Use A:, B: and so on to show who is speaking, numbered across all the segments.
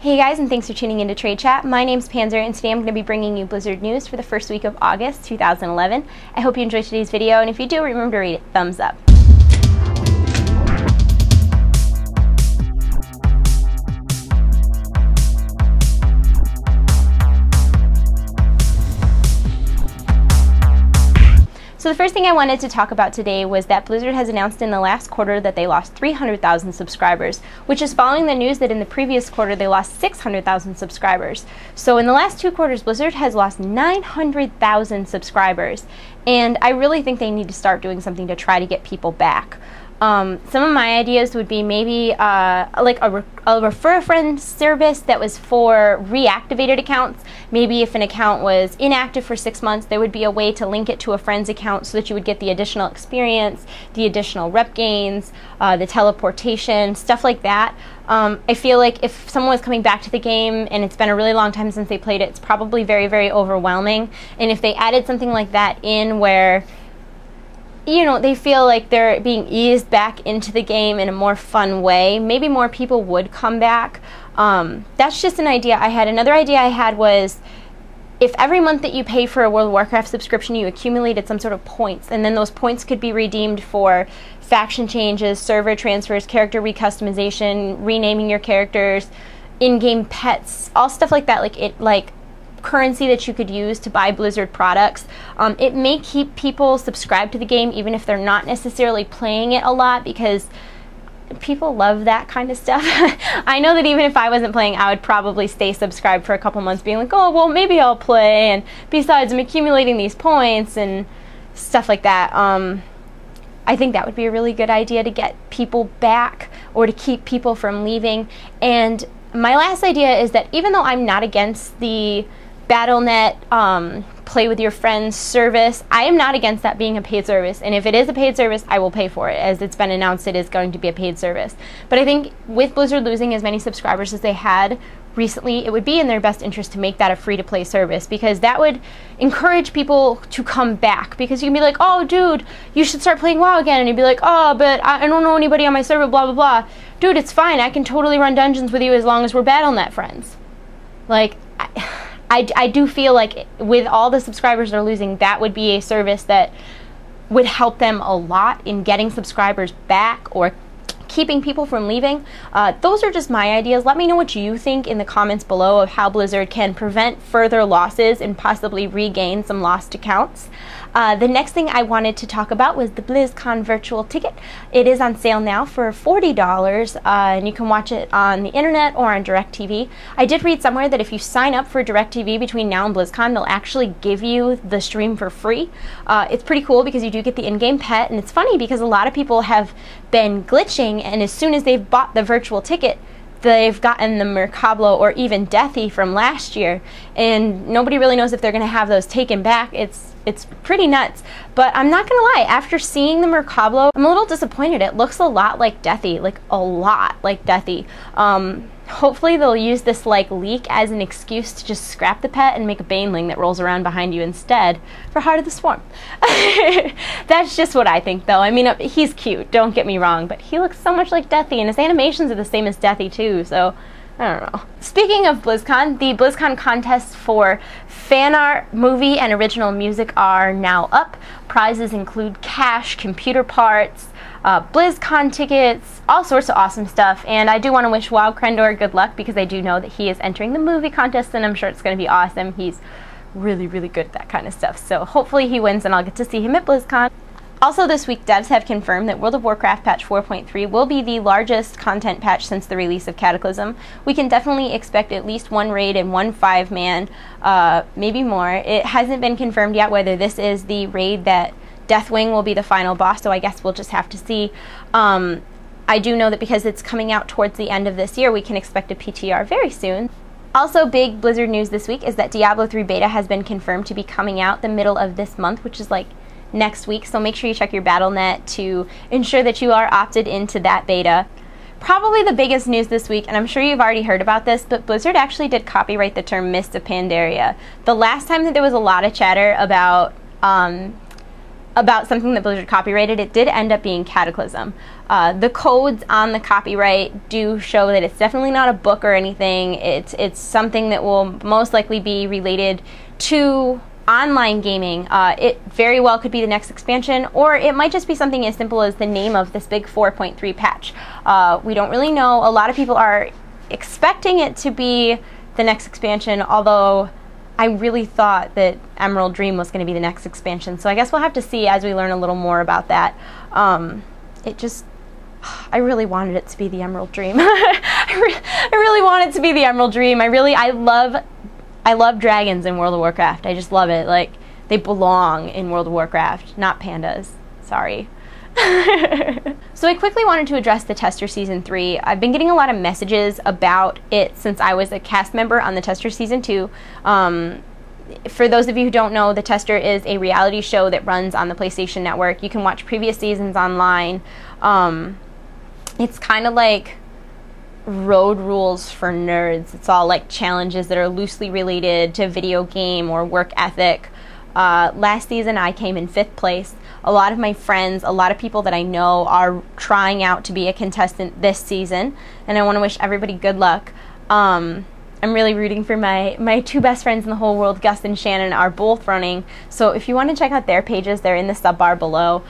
A: Hey guys, and thanks for tuning into TradeChat. My name's Panzer, and today I'm going to be bringing you Blizzard news for the first week of August 2011. I hope you enjoyed today's video, and if you do, remember to rate it thumbs up. So the first thing I wanted to talk about today was that Blizzard has announced in the last quarter that they lost 300,000 subscribers, which is following the news that in the previous quarter they lost 600,000 subscribers. So in the last two quarters, Blizzard has lost 900,000 subscribers, and I really think they need to start doing something to try to get people back. Some of my ideas would be maybe like a refer a friend service that was for reactivated accounts. Maybe if an account was inactive for 6 months, there would be a way to link it to a friend's account so that you would get the additional experience, the additional rep gains, the teleportation, stuff like that. I feel like if someone was coming back to the game and it's been a really long time since they played it, it's probably very, very overwhelming. And if they added something like that in where they feel like they're being eased back into the game in a more fun way, maybe more people would come back. That's just an idea I had. Another idea I had was if every month that you pay for a World of Warcraft subscription, you accumulated some sort of points, and then those points could be redeemed for faction changes, server transfers, character recustomization, renaming your characters, in-game pets, all stuff like that, like currency that you could use to buy Blizzard products. It may keep people subscribed to the game even if they're not necessarily playing it a lot, because people love that kind of stuff. I know that even if I wasn't playing, I would probably stay subscribed for a couple months being like, oh, well, maybe I'll play, and besides, I'm accumulating these points and stuff like that. I think that would be a really good idea to get people back or to keep people from leaving. And my last idea is that even though I'm not against the Battle.net play with your friends service, I am not against that being a paid service, and if it is a paid service, I will pay for it, as it's been announced it is going to be a paid service. But I think with Blizzard losing as many subscribers as they had recently, it would be in their best interest to make that a free-to-play service, because that would encourage people to come back, because you can be like, oh dude, you should start playing WoW again, and you'd be like, oh, but I don't know anybody on my server, blah blah blah. Dude, it's fine, I can totally run dungeons with you as long as we're Battle.net friends. Like, I do feel like with all the subscribers they're losing, that would be a service that would help them a lot in getting subscribers back or keeping people from leaving. Those are just my ideas. Let me know what you think in the comments below of how Blizzard can prevent further losses and possibly regain some lost accounts. The next thing I wanted to talk about was the BlizzCon virtual ticket. It is on sale now for $40, and you can watch it on the internet or on DirecTV. I did read somewhere that if you sign up for DirecTV between now and BlizzCon, they'll actually give you the stream for free. It's pretty cool because you do get the in-game pet, and it's funny because a lot of people have been glitching, and as soon as they've bought the virtual ticket, they've gotten the Mercablo or even Deathy from last year, and nobody really knows if they're going to have those taken back. It's pretty nuts, but I'm not gonna lie, after seeing the Mercablo, I'm a little disappointed. It looks a lot like Deathy, like a lot like Deathy. Hopefully they'll use this like leak as an excuse to just scrap the pet and make a Baneling that rolls around behind you instead for Heart of the Swarm. That's just what I think though. I mean, he's cute, don't get me wrong, but he looks so much like Deathy, and his animations are the same as Deathy too, so I don't know. Speaking of BlizzCon, the BlizzCon contests for fan art, movie, and original music are now up. Prizes include cash, computer parts, BlizzCon tickets, all sorts of awesome stuff. And I do want to wish WoW Krendor good luck, because I do know that he is entering the movie contest, and I'm sure it's going to be awesome. He's really, really good at that kind of stuff. So hopefully he wins and I'll get to see him at BlizzCon. Also this week, devs have confirmed that World of Warcraft patch 4.3 will be the largest content patch since the release of Cataclysm. We can definitely expect at least one raid and one 5-man, maybe more. It hasn't been confirmed yet whether this is the raid that Deathwing will be the final boss, so I guess we'll just have to see. I do know that because it's coming out towards the end of this year, we can expect a PTR very soon. Also, big Blizzard news this week is that Diablo 3 beta has been confirmed to be coming out the middle of this month, which is like next week, so make sure you check your Battle.net to ensure that you are opted into that beta. Probably the biggest news this week, and I'm sure you've already heard about this, but Blizzard actually did copyright the term Mist of Pandaria. The last time that there was a lot of chatter about about something that Blizzard copyrighted, it did end up being Cataclysm. The codes on the copyright do show that it's definitely not a book or anything. It's something that will most likely be related to online gaming. It very well could be the next expansion, or it might just be something as simple as the name of this big 4.3 patch. We don't really know. A lot of people are expecting it to be the next expansion, although I really thought that Emerald Dream was going to be the next expansion, so I guess we'll have to see as we learn a little more about that. I really wanted it to be the Emerald Dream. I really want it to be the Emerald Dream. I love dragons in World of Warcraft. I just love it. Like, they belong in World of Warcraft, not pandas. Sorry. So I quickly wanted to address the Tester Season 3. I've been getting a lot of messages about it since I was a cast member on the Tester Season 2. For those of you who don't know, the Tester is a reality show that runs on the PlayStation Network. You can watch previous seasons online. It's kind of like Road Rules for nerds. It's all like challenges that are loosely related to video game or work ethic. Last season I came in 5th place. A lot of my friends, a lot of people that I know are trying out to be a contestant this season, and I want to wish everybody good luck. I'm really rooting for my 2 best friends in the whole world. Gus and Shannon are both running, so if you want to check out their pages, they're in the sub bar below.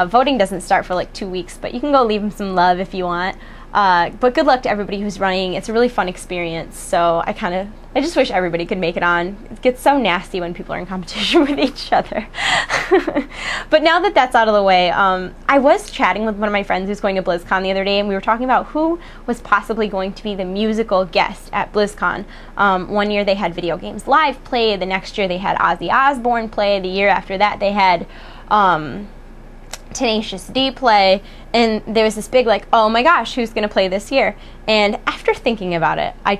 A: Voting doesn't start for like 2 weeks, but you can go leave them some love if you want. But good luck to everybody who's running. It's a really fun experience, so I just wish everybody could make it on. It gets so nasty when people are in competition with each other. But now that that's out of the way, I was chatting with one of my friends who's going to BlizzCon the other day, and we were talking about who was possibly going to be the musical guest at BlizzCon. One year they had Video Games Live play, the next year they had Ozzy Osbourne play, the year after that they had Tenacious D play, and there was this big like, oh my gosh, who's gonna play this year? And after thinking about it, I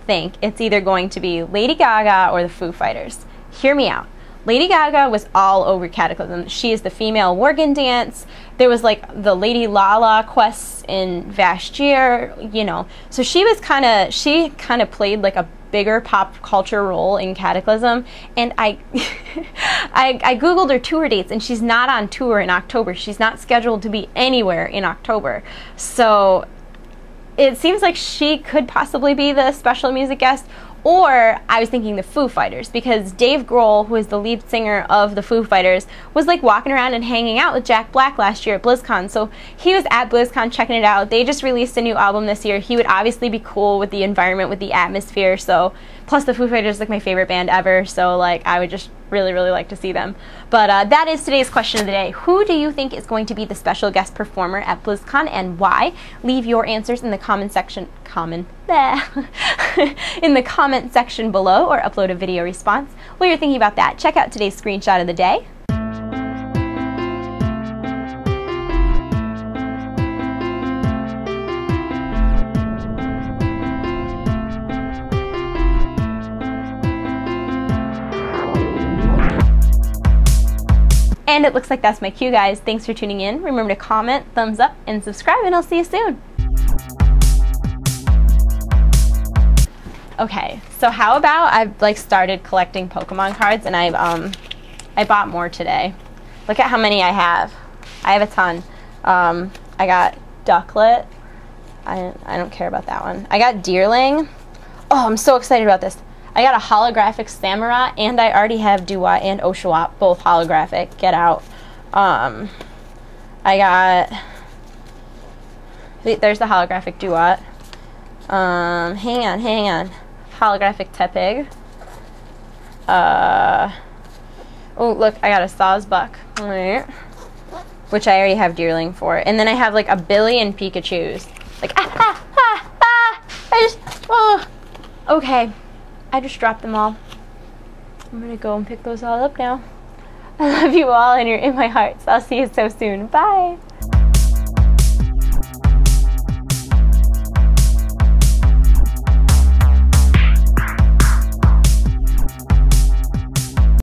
A: think it's either going to be Lady Gaga or the Foo Fighters. Hear me out. Lady Gaga was all over Cataclysm. She is the female Worgen dance. There was like the Lady Lala quests in Vashtir, you know. So she kind of played like a bigger pop culture role in Cataclysm, and I googled her tour dates, and she's not on tour in October. She's not scheduled to be anywhere in October, so it seems like she could possibly be the special music guest. Or I was thinking the Foo Fighters, because Dave Grohl, who is the lead singer of the Foo Fighters, was like walking around and hanging out with Jack Black last year at BlizzCon. So he was at BlizzCon checking it out. They just released a new album this year. He would obviously be cool with the environment, with the atmosphere. So plus the Foo Fighters is like my favorite band ever. So like I would just really, really like to see them. But that is today's question of the day. Who do you think is going to be the special guest performer at BlizzCon, and why? Leave your answers in the comment section in the comment section below, or upload a video response. While you're thinking about that, check out today's screenshot of the day. And it looks like that's my cue, guys. Thanks for tuning in. Remember to comment, thumbs up, and subscribe, and I'll see you soon. Okay, so how about I've like started collecting Pokemon cards, and I bought more today. Look at how many I have. I have a ton. I got Ducklet. I don't care about that one. I got Deerling. Oh, I'm so excited about this. I got a holographic Samurott, and I already have Duat and Oshawott, both holographic. Get out. I got... There's the holographic Duat. Hang on. Holographic Tepig. Oh, look, I got a Sawsbuck. Which I already have Deerling for. And then I have like a billion Pikachus. Like, okay. I just dropped them all. I'm gonna go and pick those all up now. I love you all, and you're in my heart, so I'll see you so soon. Bye!